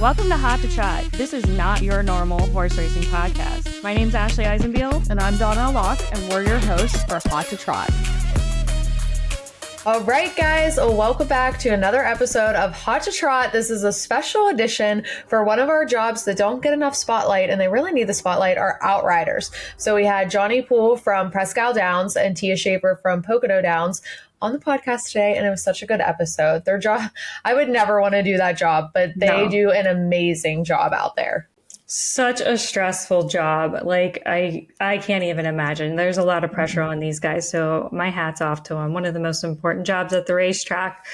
Welcome to Hot to Trot. This is not your normal horse racing podcast. My name's Ashley Eisenbiel. And I'm Donna Locke, and we're your hosts for Hot to Trot. All right, guys, welcome back to another episode of Hot to Trot. This is a special edition for one of our jobs that don't get enough spotlight, and they really need the spotlight, are Outriders. So we had Poole from Presque Isle Downs and Tia Shafer from Pocono Downs on the podcast today, and it was such a good episode. Their job, I would never want to do that job, but they do an amazing job out there. Such a stressful job. Like, I can't even imagine. There's a lot of pressure on these guys. So my hat's off to them. One of the most important jobs at the racetrack.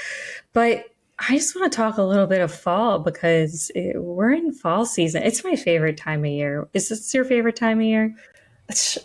But I just want to talk a little bit of fall because we're in fall season. It's my favorite time of year. Is this your favorite time of year?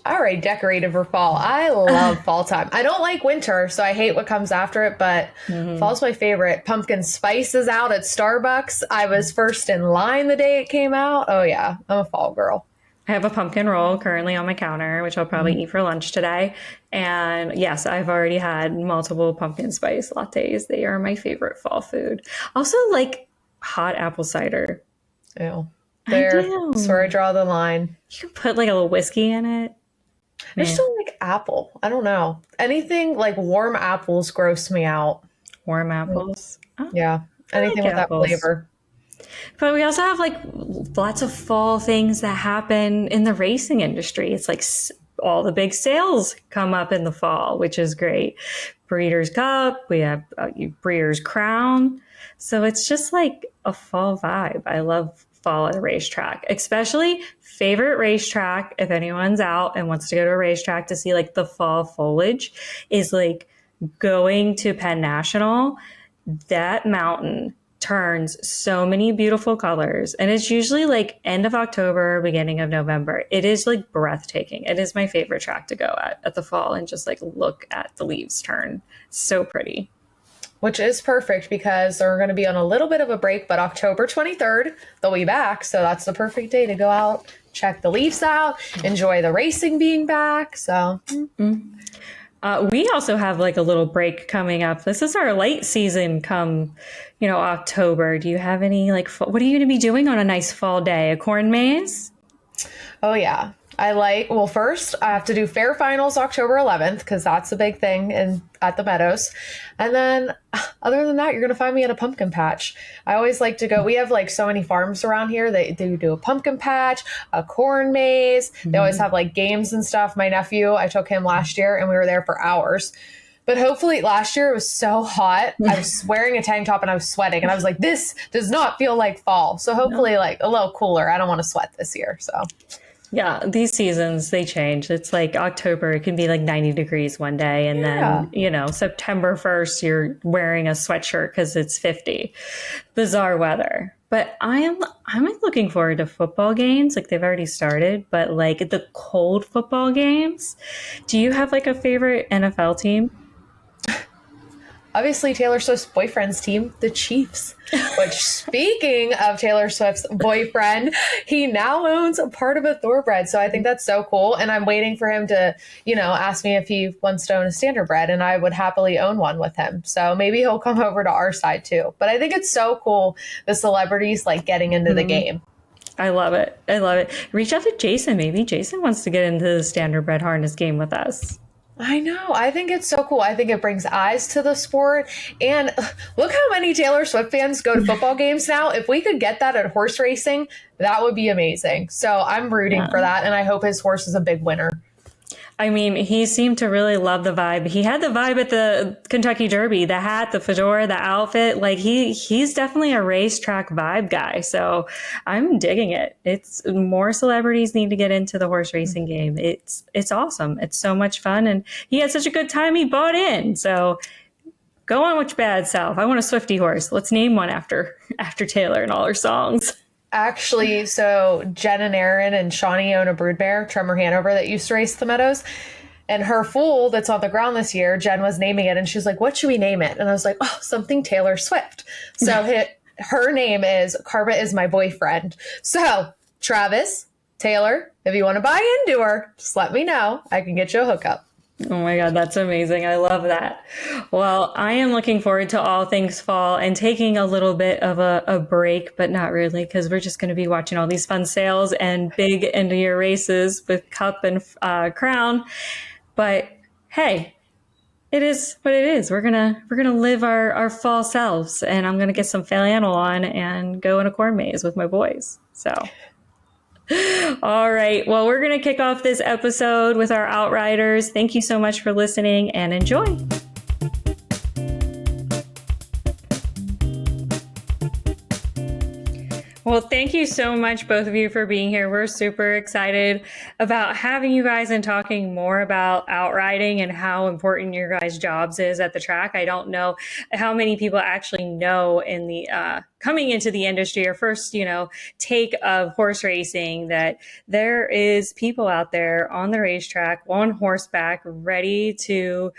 I already decorated for fall. I love fall time. I don't like winter, so I hate what comes after it, but fall's my favorite. Pumpkin spice is out at Starbucks. I was first in line the day it came out. Oh yeah, I'm a fall girl. I have a pumpkin roll currently on my counter, which I'll probably eat for lunch today. And yes, I've already had multiple pumpkin spice lattes. They are my favorite fall food. Also like hot apple cider. Ew. That's where I draw the line. You can put like a little whiskey in it. I just don't like apple. I don't know. Anything like warm apples gross me out. Warm apples? Oh, yeah. Anything with apples. That flavor. But we also have like lots of fall things that happen in the racing industry. It's like all the big sales come up in the fall, which is great. Breeders' Cup, we have Breeders' Crown. So it's just like a fall vibe. I love fall at a racetrack, especially favorite racetrack. If anyone's out and wants to go to a racetrack to see like the fall foliage, is like going to Penn National. That mountain turns so many beautiful colors, and it's usually like end of October, beginning of November. It is like breathtaking. It is my favorite track to go at the fall and just like look at the leaves turn. So pretty. Which is perfect because they're going to be on a little bit of a break, but October 23rd, they'll be back. So that's the perfect day to go out, check the leaves out, enjoy the racing being back. So we also have like a little break coming up. This is our late season come, October. Do you have any what are you going to be doing on a nice fall day? A corn maze? Oh, yeah. First I have to do fair finals October 11th because that's a big thing at the Meadows. And then other than that, you're going to find me at a pumpkin patch. I always like to go. We have like so many farms around here. They do a pumpkin patch, a corn maze. They always have like games and stuff. My nephew, I took him last year and we were there for hours. But hopefully last year it was so hot. I was wearing a tank top and I was sweating. And I was like, this does not feel like fall. So hopefully like a little cooler. I don't want to sweat this year. So yeah, these seasons, they change. It's like October, it can be like 90 degrees one day. And then, September 1st, you're wearing a sweatshirt because it's 50. Bizarre weather. But I'm looking forward to football games. Like they've already started, but like the cold football games. Do you have like a favorite NFL team? Obviously, Taylor Swift's boyfriend's team, the Chiefs, which speaking of Taylor Swift's boyfriend, he now owns a part of a thoroughbred. So I think that's so cool. And I'm waiting for him to, ask me if he wants to own a standardbred, and I would happily own one with him. So maybe he'll come over to our side too. But I think it's so cool, the celebrities like getting into the game. I love it. Reach out to Jason. Maybe Jason wants to get into the standardbred harness game with us. I know. I think it's so cool. I think it brings eyes to the sport. And look how many Taylor Swift fans go to football games now. If we could get that at horse racing, that would be amazing. So I'm rooting for that. And I hope his horse is a big winner. I mean, he seemed to really love the vibe. He had the vibe at the Kentucky Derby, the hat, the fedora, the outfit. Like he's definitely a racetrack vibe guy. So I'm digging it. It's more celebrities need to get into the horse racing game. It's awesome. It's so much fun. And he had such a good time. He bought in. So go on with your bad self. I want a Swiftie horse. Let's name one after Taylor and all her songs. Actually, so Jen and Aaron and Shawnee own a brood mare, Tremor Hanover, that used to race the Meadows. And her foal that's on the ground this year, Jen was naming it. And she's like, what should we name it? And I was like, something Taylor Swift. So her name is Karma is my boyfriend. So Travis, Taylor, if you want to buy into her, just let me know. I can get you a hookup. Oh my God, that's amazing. I love that. Well, I am looking forward to all things fall and taking a little bit of a break, but not really, because we're just going to be watching all these fun sales and big end of year races with Cup and Crown. But hey, it is what it is. We're gonna live our fall selves, and I'm gonna get some flannel on and go in a corn maze with my boys. So. All right. Well, we're going to kick off this episode with our Outriders. Thank you so much for listening and enjoy. Well, thank you so much, both of you, for being here. We're super excited about having you guys and talking more about outriding and how important your guys' jobs is at the track. I don't know how many people actually know in the coming into the industry or first, take of horse racing that there is people out there on the racetrack on horseback ready to,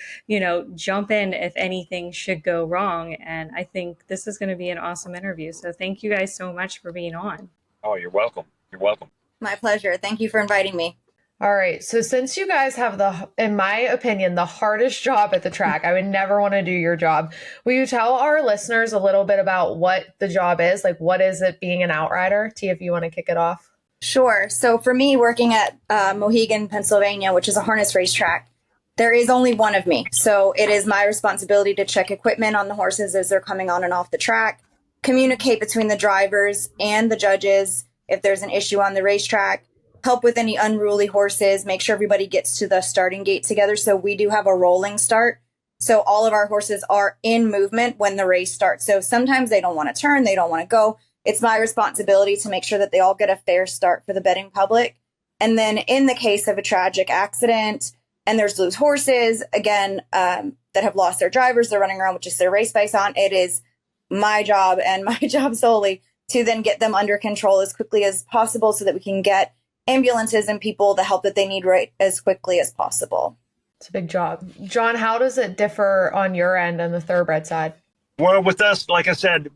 jump in if anything should go wrong. And I think this is going to be an awesome interview. So thank you guys so much for being on. Oh, you're welcome. You're welcome. My pleasure. Thank you for inviting me. All right. So since you guys have in my opinion, the hardest job at the track, I would never want to do your job. Will you tell our listeners a little bit about what the job is? Like, what is it being an outrider? T, if you want to kick it off. Sure. So for me, working at Mohegan, Pennsylvania, which is a harness racetrack, there is only one of me. So it is my responsibility to check equipment on the horses as they're coming on and off the track, communicate between the drivers and the judges if there's an issue on the racetrack, help with any unruly horses, make sure everybody gets to the starting gate together. So we do have a rolling start. So all of our horses are in movement when the race starts. So sometimes they don't want to turn, they don't want to go. It's my responsibility to make sure that they all get a fair start for the betting public. And then in the case of a tragic accident and there's loose horses, again, that have lost their drivers, they're running around with just their race bikes on, it is my job and my job solely to then get them under control as quickly as possible so that we can get ambulances and people the help that they need right as quickly as possible. It's a big job. John, how does it differ on your end and the thoroughbred side? Well, with us, like I said,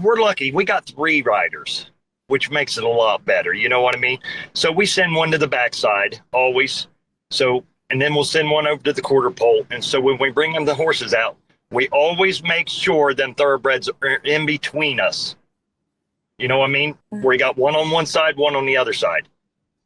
we're lucky. We got 3 riders, which makes it a lot better. You know what I mean? So we send one to the backside always. So, and then we'll send one over to the quarter pole. And so when we bring them the horses out, we always make sure them thoroughbreds are in between us. You know what I mean? Where you got one on one side, one on the other side.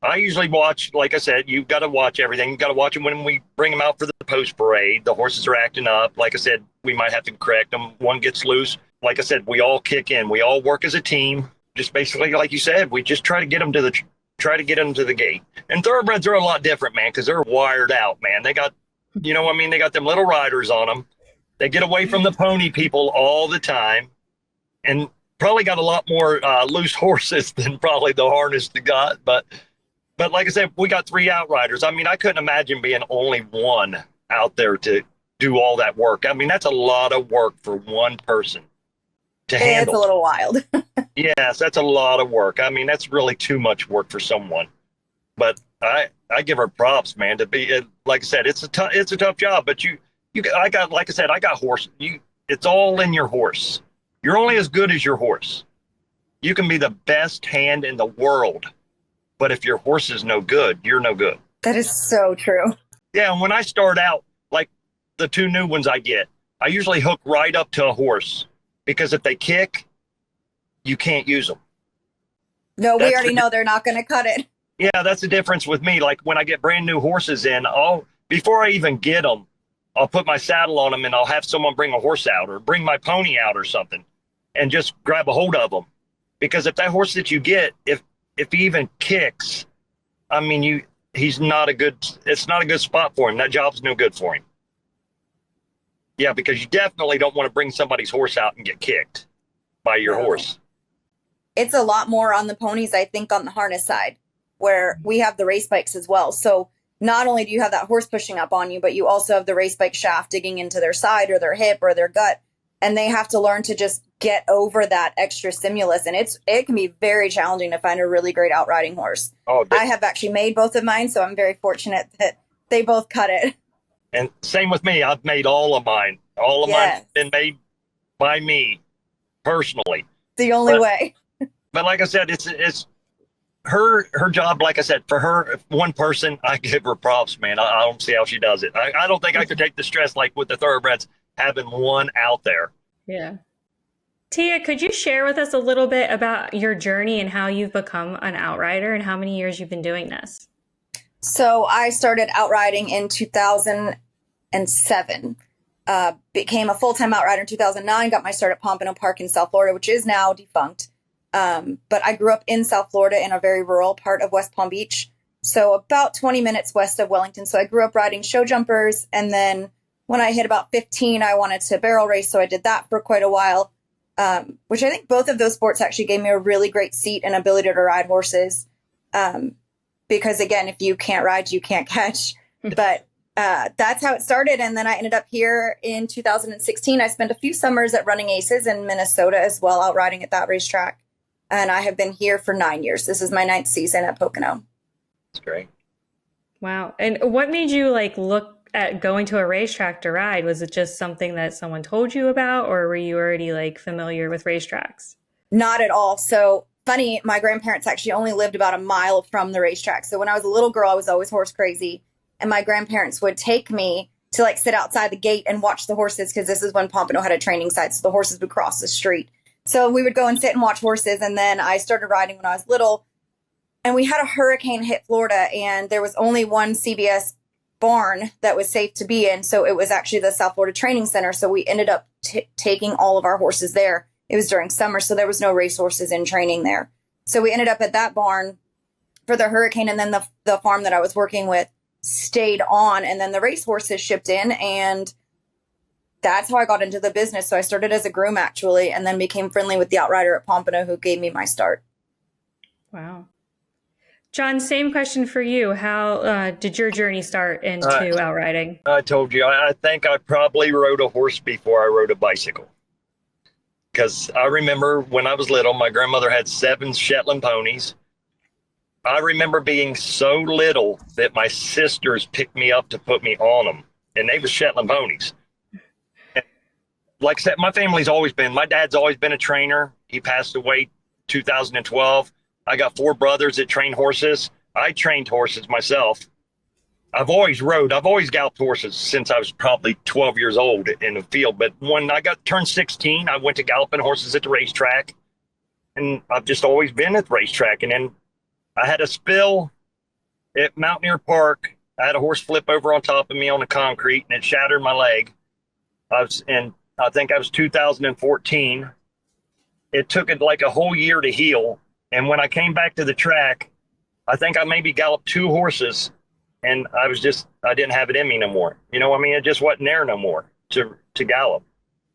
I usually watch, like I said, you've got to watch everything. You've got to watch them when we bring them out for the post parade. The horses are acting up. Like I said, we might have to correct them. One gets loose. Like I said, we all kick in. We all work as a team. Just basically, like you said, we just try to get them to the gate. And thoroughbreds are a lot different, man, because they're wired out, man. They got, you know what I mean? They got them little riders on them. They get away from the pony people all the time. And probably got a lot more loose horses than probably the harness they got. But like I said, we got 3 outriders. I mean, I couldn't imagine being only one out there to do all that work. I mean, that's a lot of work for one person to handle. It's a little wild. Yes, that's a lot of work. I mean, that's really too much work for someone. But I give her props, man, to be, like I said, it's a tough job. But I got horse. It's all in your horse. You're only as good as your horse. You can be the best hand in the world, but if your horse is no good, you're no good. That is so true. Yeah, and when I start out, like the 2 new ones I get, I usually hook right up to a horse because if they kick, you can't use them. No, we already know they're not going to cut it. Yeah, that's the difference with me. Like when I get brand new horses in, before I even get them, I'll put my saddle on them and I'll have someone bring a horse out or bring my pony out or something and just grab a hold of them. Because if that horse that you get, if he even kicks, I mean, it's not a good spot for him. That job's no good for him. Yeah, because you definitely don't want to bring somebody's horse out and get kicked by your horse. It's a lot more on the ponies, I think, on the harness side, where we have the race bikes as well. So not only do you have that horse pushing up on you, but you also have the race bike shaft digging into their side or their hip or their gut. And they have to learn to just get over that extra stimulus. And it can be very challenging to find a really great outriding horse. I have actually made both of mine, so I'm very fortunate that they both cut it. And same with me. I've made all of mine. All of mine have been made by me personally. The only way. But like I said, it's her job, like I said, for her, one person, I give her props, man. I don't see how she does it. I don't think I could take the stress like with the thoroughbreds, having one out there. Yeah. Tia, could you share with us a little bit about your journey and how you've become an outrider and how many years you've been doing this? So I started outriding in 2007. Became a full-time outrider in 2009, got my start at Pompano Park in South Florida, which is now defunct. But I grew up in South Florida in a very rural part of West Palm Beach. So about 20 minutes west of Wellington. So I grew up riding show jumpers. And then when I hit about 15, I wanted to barrel race. So I did that for quite a while, which I think both of those sports actually gave me a really great seat and ability to ride horses. Because again, if you can't ride, you can't catch. But that's how it started. And then I ended up here in 2016. I spent a few summers at Running Aces in Minnesota as well, out riding at that racetrack. And I have been here for 9 years. This is my 9th season at Pocono. That's great. Wow. And what made you look at going to a racetrack to ride? Was it just something that someone told you about, or were you already familiar with racetracks? Not at all. So funny, my grandparents actually only lived about a mile from the racetrack. So when I was a little girl, I was always horse crazy. And my grandparents would take me to sit outside the gate and watch the horses, because this is when Pompano had a training site. So the horses would cross the street. So we would go and sit and watch horses. And then I started riding when I was little. And we had a hurricane hit Florida, and there was only one CBS barn that was safe to be in. So it was actually the South Florida Training Center. So we ended up taking all of our horses there. It was during summer, so there was no race horses in training there. So we ended up at that barn for the hurricane. And then the farm that I was working with stayed on. And then the race horses shipped in, and that's how I got into the business. So I started as a groom, actually, and then became friendly with the outrider at Pompano, who gave me my start. Wow. John, same question for you. How did your journey start into outriding? I told you, I think I probably rode a horse before I rode a bicycle. Because I remember when I was little, my grandmother had 7 Shetland ponies. I remember being so little that my sisters picked me up to put me on them, and they were Shetland ponies. And like I said, my dad's always been a trainer. He passed away 2012. I got 4 brothers that train horses. I trained horses myself. I've always galloped horses since I was probably 12 years old in the field. But when I turned 16, I went to galloping horses at the racetrack, and I've just always been at the racetrack. And then I had a spill at Mountaineer Park. I had a horse flip over on top of me on the concrete, and it shattered my leg. I think I was 2014. It took it a whole year to heal. And when I came back to the track, I think I maybe galloped 2 horses, and I didn't have it in me no more. You know what I mean? It just wasn't there no more to gallop.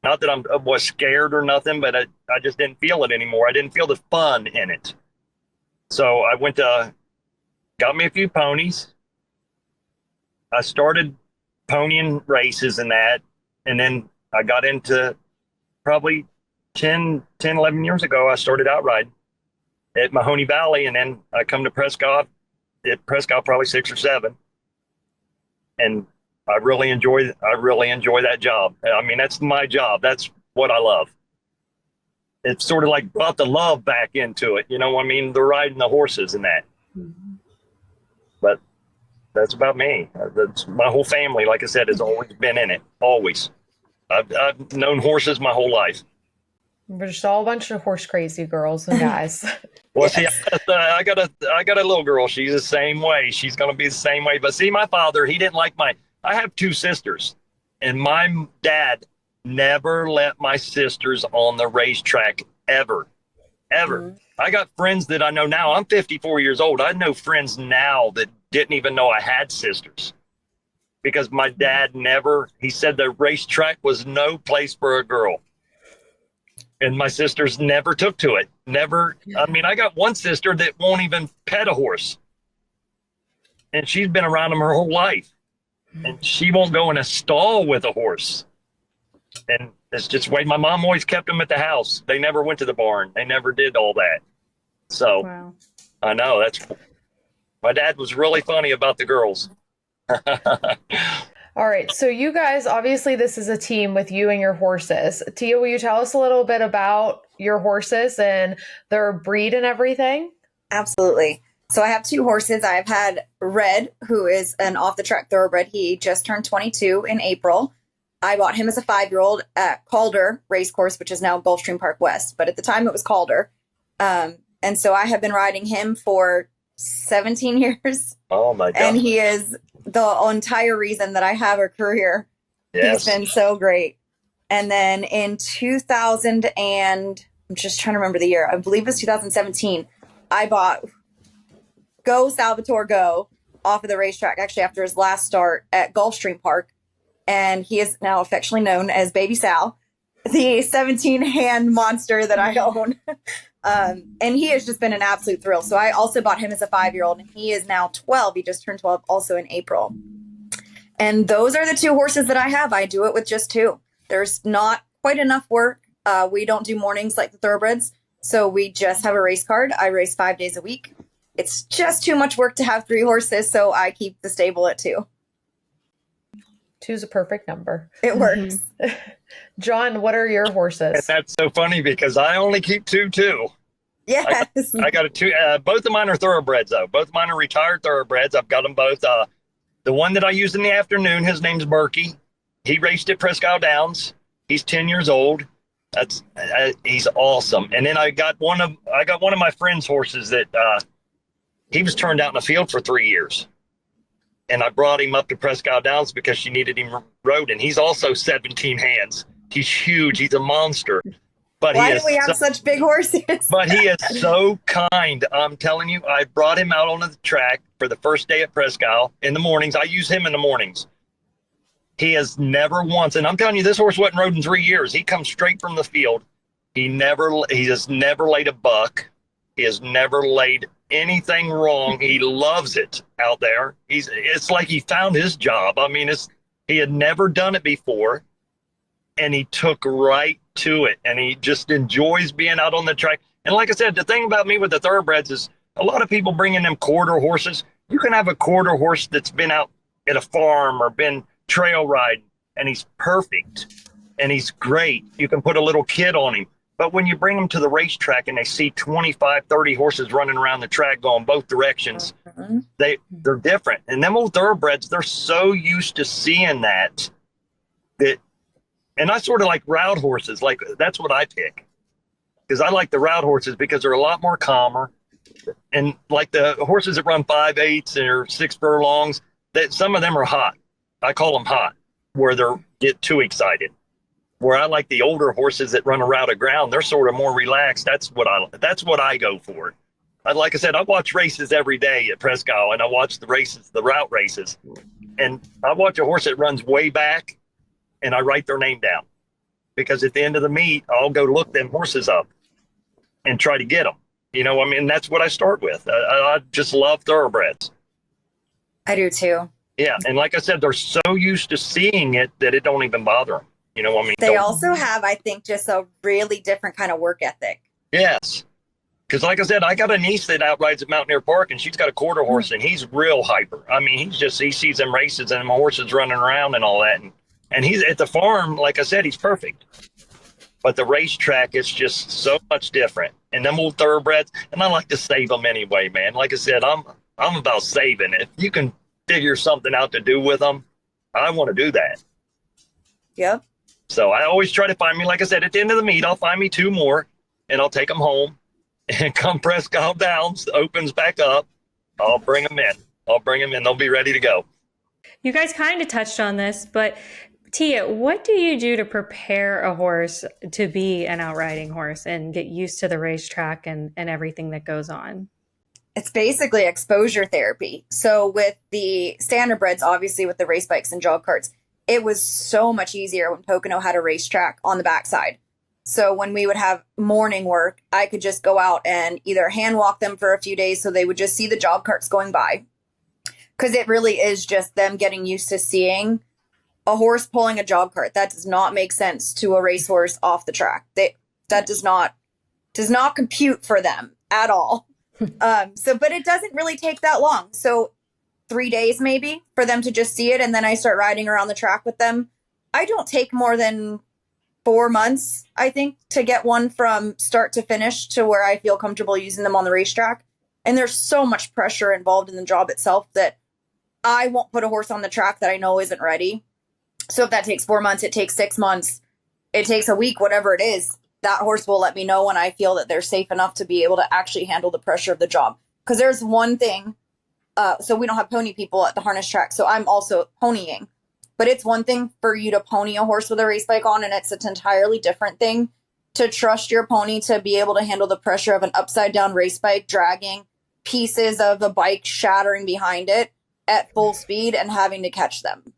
Not that I was scared or nothing, but I just didn't feel it anymore. I didn't feel the fun in it. So I got me a few ponies. I started ponying races and that, and then I got into probably 10, 11 years ago, I started outriding at Mahoney Valley, and then I come to Presque Isle probably 6 or 7. And I really enjoy that job. I mean, that's my job. That's what I love. It's sort of brought the love back into it. You know what I mean? The riding the horses and that. Mm-hmm. But that's about me. That's my whole family, like I said, has always been in it. Always. I've known horses my whole life. We're just all a bunch of horse crazy girls and guys. Well, see, I got a little girl. She's the same way. She's going to be the same way. But see, my father, he didn't like I have 2 sisters, and my dad never let my sisters on the racetrack ever. Mm-hmm. I got friends that I know now. I'm 54 years old. I know friends now that didn't even know I had sisters, because my dad he said the racetrack was no place for a girl. And my sisters never took to it. Never. I mean, I got one sister that won't even pet a horse. And she's been around them her whole life. And she won't go in a stall with a horse. And it's just the way my mom always kept them at the house. They never went to the barn. They never did all that. So wow. I know my dad was really funny about the girls. All right. So you guys, obviously this is a team with you and your horses. Tia, will you tell us a little bit about your horses and their breed and everything? Absolutely. So I have two horses. I've had Red, who is an off the track thoroughbred. He just turned 22 in April. I bought him as a 5-year-old at Calder Racecourse, which is now Gulfstream Park West, but at the time it was Calder. And so I have been riding him for 17 years. Oh my God. And he is the entire reason that I have a career. Yes. He's been so great. And then in 2000 and I'm just trying to remember the year. I believe it was 2017. I bought Go Salvatore Go off of the racetrack, actually after his last start at Gulfstream Park. And he is now affectionately known as Baby Sal, the 17-hand monster that I own. And he has just been an absolute thrill. So I also bought him as a 5-year-old, and he is now 12. He just turned 12 also in April. And those are the two horses that I have. I do it with just two. There's not quite enough work. We don't do mornings like the thoroughbreds. So we just have a race card. I race 5 days a week. It's just too much work to have 3 horses. So I keep the stable at 2. 2's a perfect number. It works. John, what are your horses? And that's so funny because I only keep 2 too. Yes. I got a 2. Both of mine are thoroughbreds though. Both of mine are retired thoroughbreds. I've got them both. The one that I use in the afternoon, his name's Berkey. He raced at Presque Isle Downs. He's 10 years old. He's awesome. And then I got one of my friend's horses that he was turned out in the field for 3 years. And I brought him up to Presque Isle Downs because she needed him rode. And he's also 17 hands. He's huge. He's a monster. But why do we have such big horses? But he is so kind. I'm telling you, I brought him out onto the track for the first day at Presque Isle in the mornings. I use him in the mornings. He has never once, and I'm telling you, this horse wasn't rode in 3 years. He comes straight from the field. He has never laid a buck. He has never laid anything wrong. He loves it out there. It's like he found his job. I mean, he had never done it before, and he took right to it, and he just enjoys being out on the track. And like I said, the thing about me with the thoroughbreds is a lot of people bring in them quarter horses. You can have a quarter horse that's been out at a farm or been trail riding, and he's perfect and he's great. You can put a little kid on him. But when you bring them to the racetrack and they see 25, 30 horses running around the track going both directions, they're different. And them old thoroughbreds, they're so used to seeing that. And I sort of like route horses. Like, that's what I pick. Because I like the route horses because they're a lot more calmer. And like the horses that run 5/8 or 6 furlongs, some of them are hot. I call them hot, where they get too excited. Where I like the older horses that run a route of ground, they're sort of more relaxed. That's what I go for. Like I said, I watch races every day at Presque Isle, and I watch the route races. And I watch a horse that runs way back, and I write their name down. Because at the end of the meet, I'll go look them horses up and try to get them. You know, I mean, that's what I start with. I just love thoroughbreds. I do too. Yeah, and like I said, they're so used to seeing it that it don't even bother them. You know what I mean? They also have, I think, just a really different kind of work ethic. Yes. Because like I said, I got a niece that outrides at Mountaineer Park, and she's got a quarter horse, and he's real hyper. I mean, he sees them races and them horses running around and all that. And he's at the farm, like I said, he's perfect. But the racetrack is just so much different. And them old thoroughbreds, and I like to save them anyway, man. Like I said, I'm about saving. If you can figure something out to do with them, I want to do that. Yep. So I always try to find me, like I said, at the end of the meet, I'll find me 2 more, and I'll take them home. And come Presque Isle Downs opens back up, I'll bring them in. They'll be ready to go. You guys kind of touched on this, but Tia, what do you do to prepare a horse to be an outriding horse and get used to the racetrack and everything that goes on? It's basically exposure therapy. So with the standardbreds, obviously with the race bikes and jog carts, it was so much easier when Pocono had a racetrack on the backside. So when we would have morning work, I could just go out and either hand walk them for a few days so they would just see the jog carts going by. Because it really is just them getting used to seeing a horse pulling a jog cart. That does not make sense to a racehorse off the track. That does not compute for them at all. But it doesn't really take that long. So 3 days maybe for them to just see it. And then I start riding around the track with them. I don't take more than 4 months, I think, to get one from start to finish to where I feel comfortable using them on the racetrack. And there's so much pressure involved in the job itself that I won't put a horse on the track that I know isn't ready. So if that takes 4 months, it takes 6 months, it takes a week, whatever it is, that horse will let me know when I feel that they're safe enough to be able to actually handle the pressure of the job. Because there's one thing, so we don't have pony people at the harness track, so I'm also ponying. But it's one thing for you to pony a horse with a race bike on, and it's an entirely different thing to trust your pony to be able to handle the pressure of an upside down race bike dragging pieces of the bike shattering behind it at full speed and having to catch them.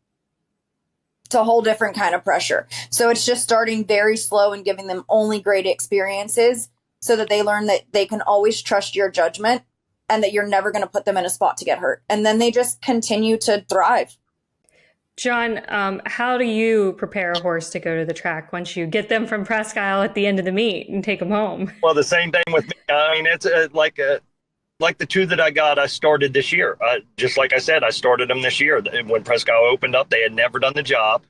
It's a whole different kind of pressure. So it's just starting very slow and giving them only great experiences so that they learn that they can always trust your judgment and that you're never going to put them in a spot to get hurt. And then they just continue to thrive. John, how do you prepare a horse to go to the track once you get them from Presque Isle at the end of the meet and take them home? Well, the same thing with me. I mean, it's like the two that I started this year. Just like I said, I started them this year. When Presque Isle opened up, they had never done the job.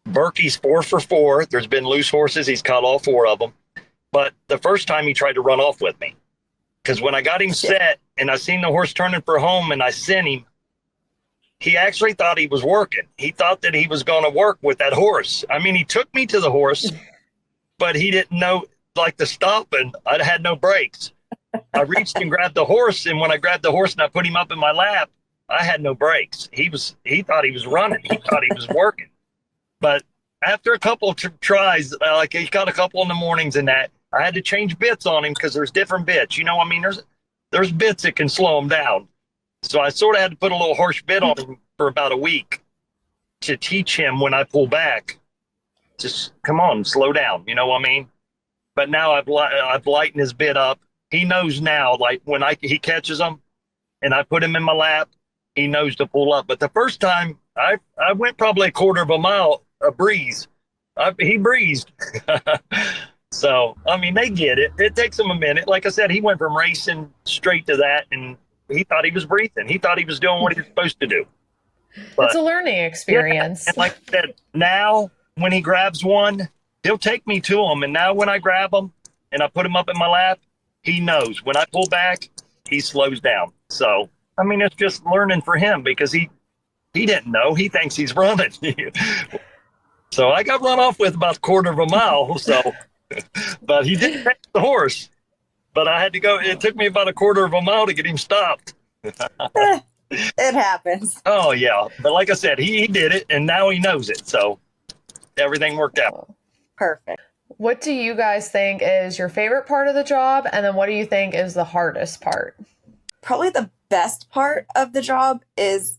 Berkey's 4 for 4. There's been loose horses. He's caught all 4 of them. But the first time he tried to run off with me. Because when I got him set and I seen the horse turning for home and I sent him, he actually thought he was working. He thought that he was going to work with that horse. I mean, he took me to the horse, but he didn't know, like, to stop, and I had no brakes. I reached and grabbed the horse, and when I grabbed the horse and I put him up in my lap, I had no brakes. He thought he was running. He thought he was working. But after a couple of tries, like he got a couple in the mornings and that, I had to change bits on him because there's different bits. You know, I mean, there's bits that can slow him down. So I sort of had to put a little harsh bit on him for about a week to teach him when I pull back, just come on, slow down. You know what I mean? But now I've lightened his bit up. He knows now, like when he catches them and I put him in my lap, he knows to pull up. But the first time I went probably a quarter of a mile, a breeze. He breezed. So, I mean, they get it. It takes them a minute. Like I said, he went from racing straight to that, and he thought he was breathing. He thought he was doing what he was supposed to do. But, it's a learning experience. Yeah, and like I said, now when he grabs one, he'll take me to him. And now when I grab him and I put him up in my lap, he knows. When I pull back, he slows down. So, I mean, it's just learning for him because he didn't know. He thinks he's running. So I got run off with about a quarter of a mile. So, but he didn't take the horse. But I had to go. It took me about a quarter of a mile to get him stopped. It happens. Oh, yeah. But like I said, he did it, and now he knows it. So everything worked out. Perfect. What do you guys think is your favorite part of the job? And then what do you think is the hardest part? Probably the best part of the job is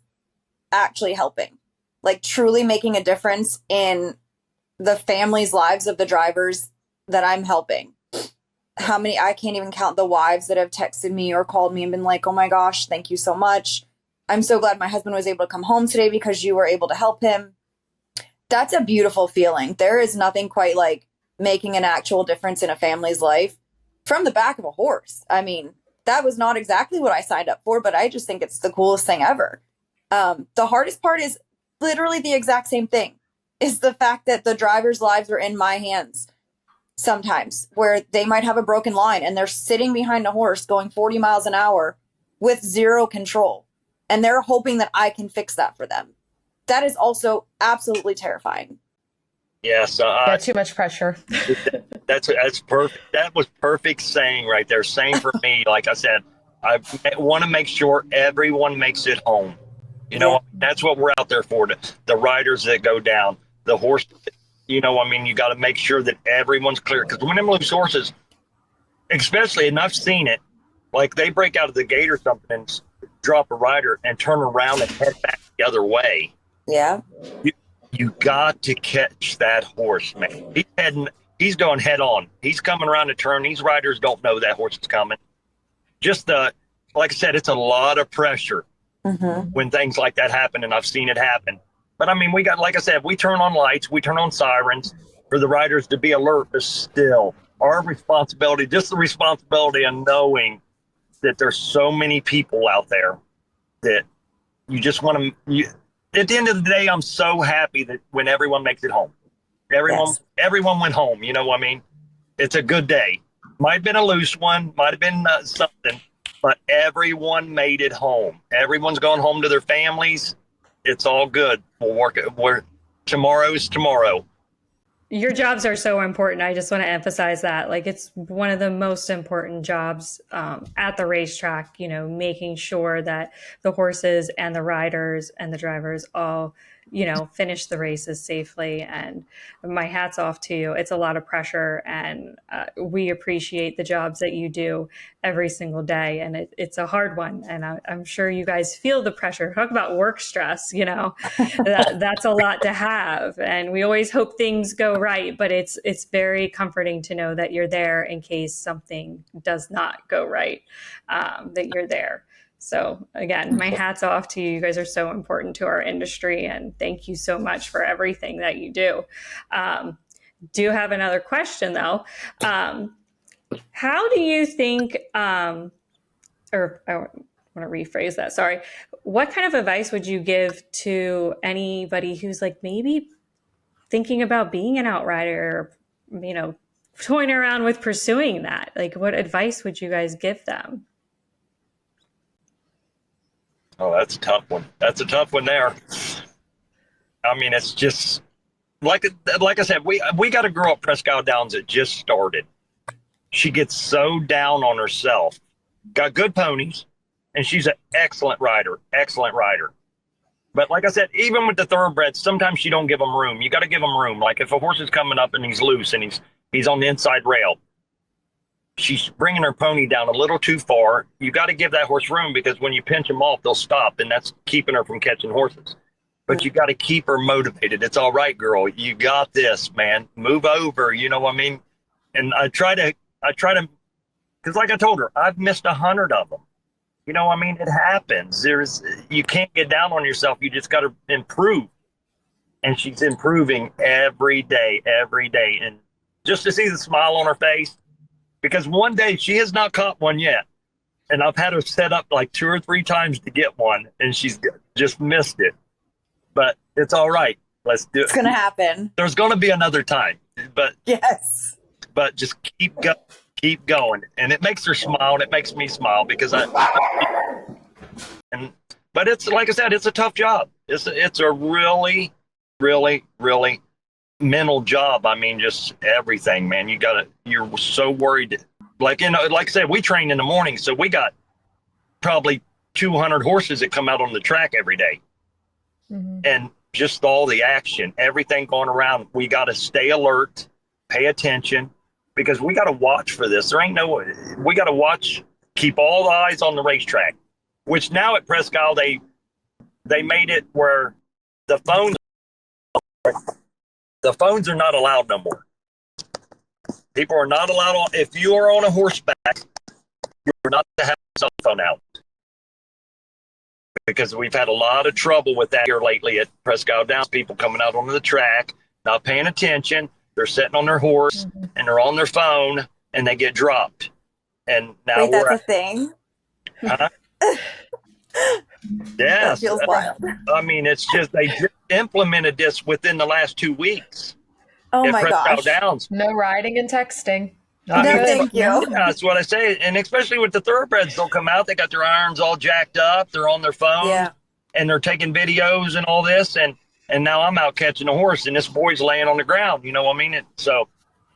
actually helping, like truly making a difference in the families' lives of the drivers that I'm helping. How many, I can't even count the wives that have texted me or called me and been like, oh my gosh, thank you so much. I'm so glad my husband was able to come home today because you were able to help him. That's a beautiful feeling. There is nothing quite like making an actual difference in a family's life from the back of a horse. I mean, that was not exactly what I signed up for, but I just think it's the coolest thing ever. The hardest part is literally the exact same thing, is the fact that the drivers' lives are in my hands sometimes, where they might have a broken line and they're sitting behind a horse going 40 miles an hour with zero control. And they're hoping that I can fix that for them. That is also absolutely terrifying. Yes. Too much pressure. That's perfect. That was perfect saying right there. Same for me. Like I said, I want to make sure everyone makes it home. You know, that's what we're out there for. The riders that go down, the horse, you know, I mean, you got to make sure that everyone's clear. Because when them loose horses, especially, and I've seen it, like they break out of the gate or something and drop a rider and turn around and head back the other way. Yeah. You got to catch that horse, man. He's going head on. He's coming around the turn. These riders don't know that horse is coming. Just like I said, it's a lot of pressure when things like that happen, and I've seen it happen. But I mean, we got, like I said, we turn on lights, we turn on sirens for the riders to be alert, but still our responsibility, just the responsibility of knowing that there's so many people out there that you just want to, at the end of the day, I'm so happy that when everyone makes it home, everyone went home. You know what I mean? It's a good day. Might have been a loose one, might have been something, but everyone made it home. Everyone's gone home to their families. It's all good. Tomorrow's tomorrow. Your jobs are so important. I just want to emphasize that. Like, it's one of the most important jobs at the racetrack, making sure that the horses and the riders and the drivers all, finish the races safely. And my hat's off to you. It's a lot of pressure, and we appreciate the jobs that you do every single day. And it's a hard one. And I'm sure you guys feel the pressure. Talk about work stress, that's a lot to have. And we always hope things go right, but it's very comforting to know that you're there in case something does not go right, that you're there. So again, my hat's off to you. You guys are so important to our industry, and thank you so much for everything that you do. Do have another question though. How do you think, or I want to rephrase that, sorry. What kind of advice would you give to anybody who's like maybe thinking about being an outrider, or, toying around with pursuing that? Like, what advice would you guys give them? Oh, that's a tough one. That's a tough one there. I mean, it's just like I said, we got a girl at Presque Isle Downs that just started. She gets so down on herself. Got good ponies, and she's an excellent rider. But like I said, even with the thoroughbreds, sometimes you don't give them room. You got to give them room. Like if a horse is coming up and he's loose and he's on the inside rail, she's bringing her pony down a little too far. You got to give that horse room, because when you pinch them off, they'll stop, and that's keeping her from catching horses. But you got to keep her motivated. It's all right, girl. You got this, man. Move over. You know what I mean? And I try to, because like I told her, I've missed 100 of them. You know what I mean? It happens. You can't get down on yourself. You just got to improve. And she's improving every day. And just to see the smile on her face, because one day she has not caught one yet. And I've had her set up like 2 or 3 times to get one, and she's just missed it. But it's all right. Let's do it. It's going to happen. There's going to be another time. But yes. But just keep going. And it makes her smile, and it makes me smile, because but it's like I said, it's a tough job. It's a really, really, really mental job. I mean, just everything, man. You're so worried. Like I said, we train in the morning, so we got probably 200 horses that come out on the track every day. Mm-hmm. And just all the action, everything going around. We got to stay alert, pay attention, because we got to watch for this. We got to watch, keep all the eyes on the racetrack, which now at Presque Isle, they made it where the phones are not allowed no more. People are not allowed if you are on a horseback, you're not to have a cell phone out. Because we've had a lot of trouble with that here lately at Presque Isle Downs. People coming out onto the track, not paying attention. They're sitting on their horse, mm-hmm. and they're on their phone, and they get dropped. And now that's a thing? Huh? Yes. That feels wild. I mean, it's just, they just implemented this within the last 2 weeks. Oh my gosh. Presque Isle Downs. No riding and texting. Thank you. Yeah, that's what I say. And especially with the thoroughbreds, they'll come out, they got their irons all jacked up, they're on their phone, and they're taking videos and all this. And now I'm out catching a horse, and this boy's laying on the ground. You know what I mean? So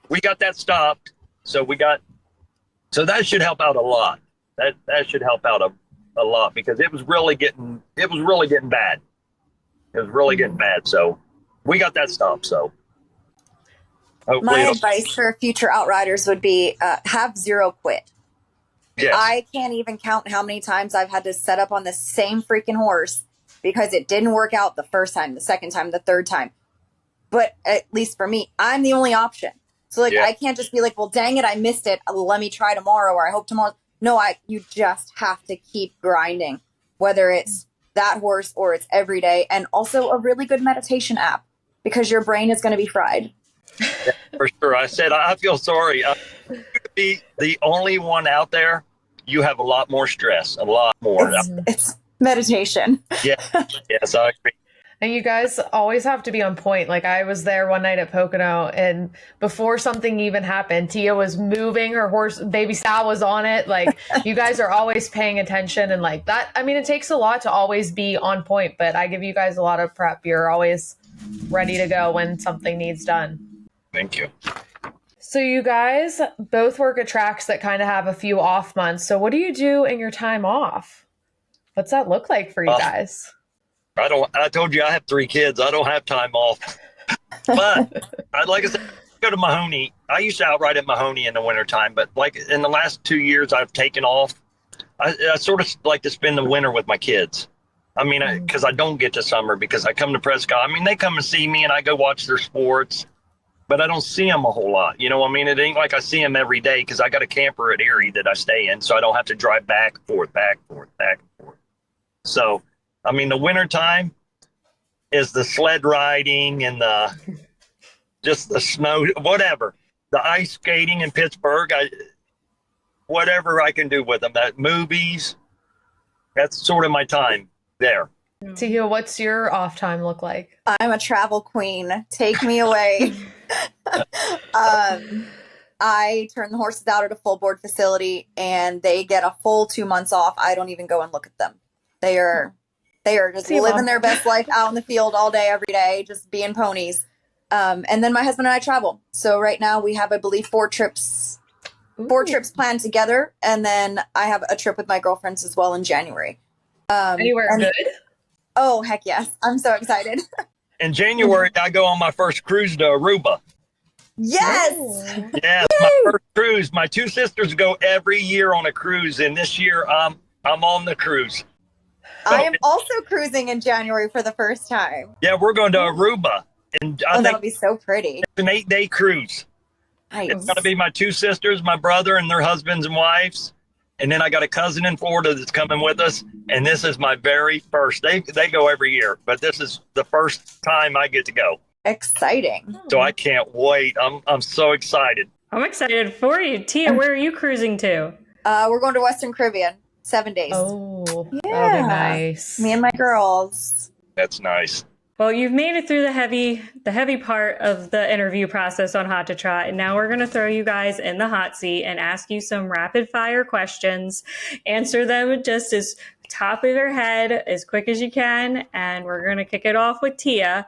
we got that stopped. So that should help out a lot. That should help out a lot, because it was really getting bad. It was really getting bad. So we got that stopped. So my advice for future outriders would be have zero quit. Yes. I can't even count how many times I've had to set up on the same freaking horse because it didn't work out the first time, the second time, the third time. But at least for me, I'm the only option. So I can't just be like, well, dang it, I missed it. Let me try tomorrow, or I hope tomorrow. No, you just have to keep grinding, whether it's that horse or it's every day. And also a really good meditation app, because your brain is going to be fried. Yeah, for sure. I said, I feel sorry. You could be the only one out there. You have a lot more stress, a lot more. It's meditation. Yeah. Yes, I agree. And you guys always have to be on point. Like I was there one night at Pocono, and before something even happened, Tia was moving her horse. Baby Sal was on it. Like you guys are always paying attention, and like that. I mean, it takes a lot to always be on point, but I give you guys a lot of prep. You're always ready to go when something needs done. Thank you. So you guys both work at tracks that kind of have a few off months. So what do you do in your time off? What's that look like for you guys? I told you I have 3 kids. I don't have time off. But like I said, go to Mahoney. I used to outride at Mahoney in the wintertime, but like in the last 2 years I've taken off. I sort of like to spend the winter with my kids. I mean, because I don't get to summer because I come to Presque Isle. I mean, they come and see me and I go watch their sports, but I don't see them a whole lot. You know what I mean? It ain't like I see them every day because I got a camper at Erie that I stay in, so I don't have to drive back and forth, back and forth, back and forth. So, I mean, the winter time is the sled riding and just the snow, whatever. The ice skating in Pittsburgh, whatever I can do with them. That movies, that's sort of my time there. Tia, what's your off time look like? I'm a travel queen. Take me away. I turn the horses out at a full board facility and they get a full 2 months off. I don't even go and look at them. They are just living their best life out in the field all day, every day, just being ponies. And then my husband and I travel. So right now we have, I believe, 4 trips planned together. And then I have a trip with my girlfriends as well in January. Anywhere good? Oh, heck yes. I'm so excited. In January, I go on my first cruise to Aruba. Yes. Yeah, my first cruise. My 2 sisters go every year on a cruise. And this year, I'm on the cruise. I am also cruising in January for the first time. Yeah, we're going to Aruba. And I think that'll be so pretty. It's an 8-day cruise. Nice. It's going to be my 2 sisters, my brother, and their husbands and wives. And then I got a cousin in Florida that's coming with us. And this is my very first. They go every year, but this is the first time I get to go. Exciting. So I can't wait. I'm so excited. I'm excited for you. Tia, where are you cruising to? We're going to Western Caribbean. 7 days. Oh, yeah. That'll be nice. Me and my girls. That's nice. Well, you've made it through the heavy part of the interview process on Hot to Trot, and now we're going to throw you guys in the hot seat and ask you some rapid fire questions. Answer them just as top of your head, as quick as you can, and we're going to kick it off with Tia.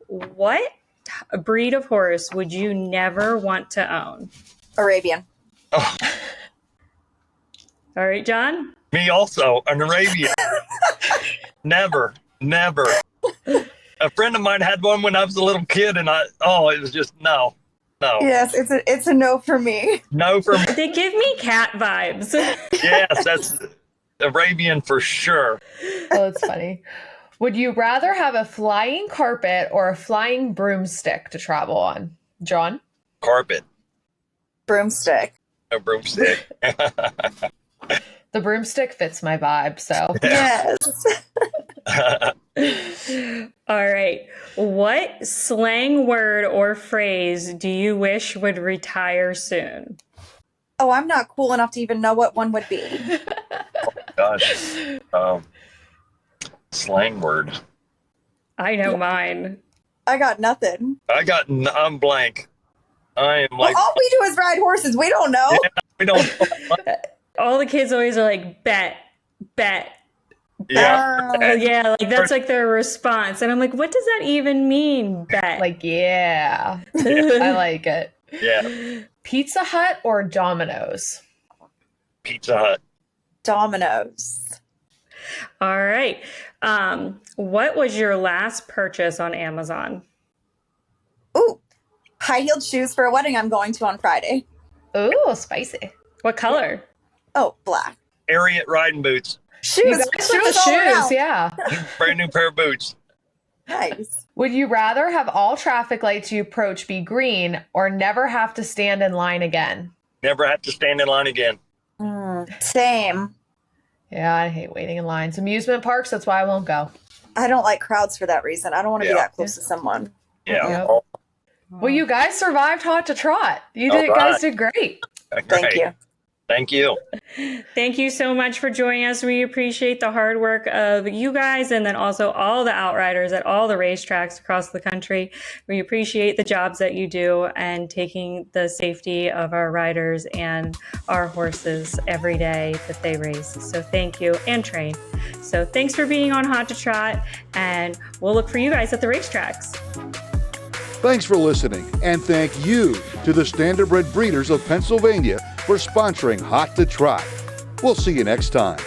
What breed of horse would you never want to own? Arabian. Oh. All right, John? Me also, an Arabian. Never. A friend of mine had one when I was a little kid, and it was just no. Yes, it's a no for me. No for me. They give me cat vibes. Yes, that's Arabian for sure. Oh, that's funny. Would you rather have a flying carpet or a flying broomstick to travel on? John? Carpet. Broomstick. A broomstick. The broomstick fits my vibe, so. Yes. All right. What slang word or phrase do you wish would retire soon? Oh, I'm not cool enough to even know what one would be. Gosh. Slang word. I know mine. I got nothing. I'm blank. I am like. Well, all we do is ride horses. We don't know. Yeah, we don't. All the kids always are like, bet. Yeah. Yeah, like that's like their response. And I'm like, what does that even mean, bet? Like, yeah. I like it. Yeah. Pizza Hut or Domino's? Pizza Hut. Domino's. All right. What was your last purchase on Amazon? Ooh, high-heeled shoes for a wedding I'm going to on Friday. Ooh, spicy. What color? Oh, black. Ariat riding boots. Shoes. You guys with the shoes, yeah. Brand new pair of boots. Nice. Would you rather have all traffic lights you approach be green or never have to stand in line again? Never have to stand in line again. Same. Yeah, I hate waiting in lines. Amusement parks, that's why I won't go. I don't like crowds for that reason. I don't want to be Yeah. that close to someone. Yeah. Yep. Oh, Well, you guys survived Hot to Trot. You All guys did great. Thank you. Thank you. Thank you so much for joining us. We appreciate the hard work of you guys and then also all the outriders at all the racetracks across the country. We appreciate the jobs that you do and taking the safety of our riders and our horses every day that they race. So thank you, and train. So thanks for being on Hot to Trot, and we'll look for you guys at the racetracks. Thanks for listening, and thank you to the Standardbred Breeders of Pennsylvania for sponsoring Hot to Trot. We'll see you next time.